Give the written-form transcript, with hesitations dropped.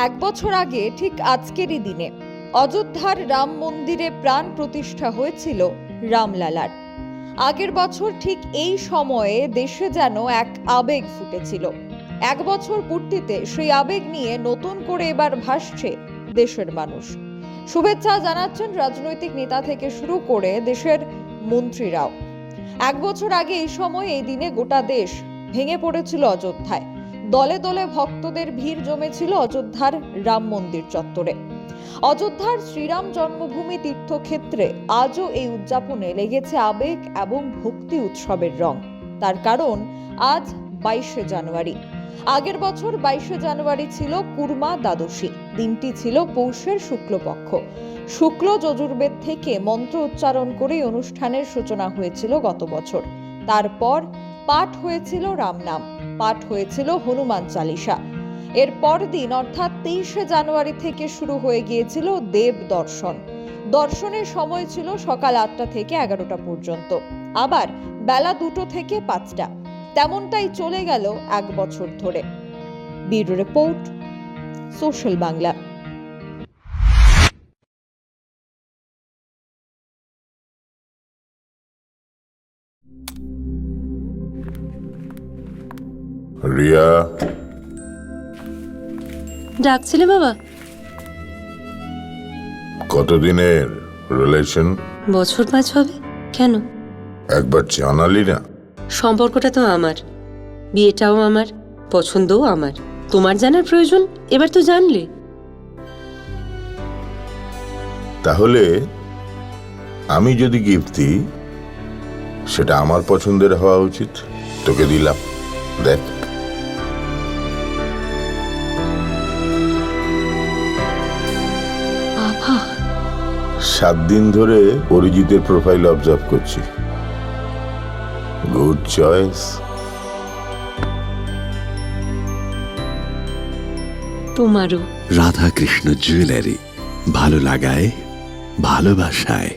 এক বছর আগে ঠিক আজকেরই দিনে অযোধ্যার রাম মন্দিরে প্রাণ প্রতিষ্ঠা হয়েছিল রামলালার। আগের বছর ঠিক এই সময়ে দেশে যেন এক আবেগ ফুটেছিল। এক বছর পূর্তিতে সেই আবেগ নিয়ে নতুন করে এবার ভাসছে দেশের মানুষ। শুভেচ্ছা জানাচ্ছেন রাজনৈতিক নেতা থেকে শুরু করে দেশের মন্ত্রীরাও। এক বছর আগে এই সময় এই দিনে গোটা দেশ ভেঙে পড়েছিল অযোধ্যায়। দলে দলে ভক্তদের ভিড় জমেছিল অযোধ্যার রাম মন্দির চত্বরে। অযোধ্যার শ্রীরাম জন্মভূমি তীর্থক্ষেত্রে আজও এই উদযাপনে লেগেছে আবেগ এবং ভক্তি উৎসবের রং। তার কারণ আজ 22শে জানুয়ারি। আগের বছর 22শে জানুয়ারি ছিল কুরমা দ্বাদশী। দিনটি ছিল পৌষের শুক্লপক্ষ। শুক্ল যজুর্বেদ থেকে মন্ত্র উচ্চারণ করে অনুষ্ঠানের সূচনা হয়েছিল গত বছর। তারপর পাঠ হয়েছিল রাম নাম, পাঠ হয়েছিল হনুমান চালিসা। এর পরদিন অর্থাৎ 23শে জানুয়ারি থেকে শুরু হয়ে গিয়েছিল দেব দর্শন। দর্শনের সময় ছিল সকাল 8টা থেকে 11টা পর্যন্ত, আবার বেলা 2টো থেকে 5টা। তেমনটাই চলে গেল এক বছর ধরে। Bureau report, social Bangla. Riya, ডাকছিলে বাবা? কতদিনের রিলেশন? বছর 5 হবে। কেন? একবার জানালি না? সম্পর্কটা তো আমার, বিয়েটাও আমার, পছন্দও আমার। তোমার জানার প্রয়োজন, এবার তো জানলে। তাহলে আমি যদি গিফট দিই, সেটা আমার পছন্দের হওয়া উচিত। তোকে দিলাম, দেখ। বাবা, 7 দিন ধরে অরিজিতের প্রোফাইল অবজার্ভ করছি। Good choice. তোমারও। রাধাকৃষ্ণ জুয়েলারি, ভালো লাগায় ভালোবাসায়।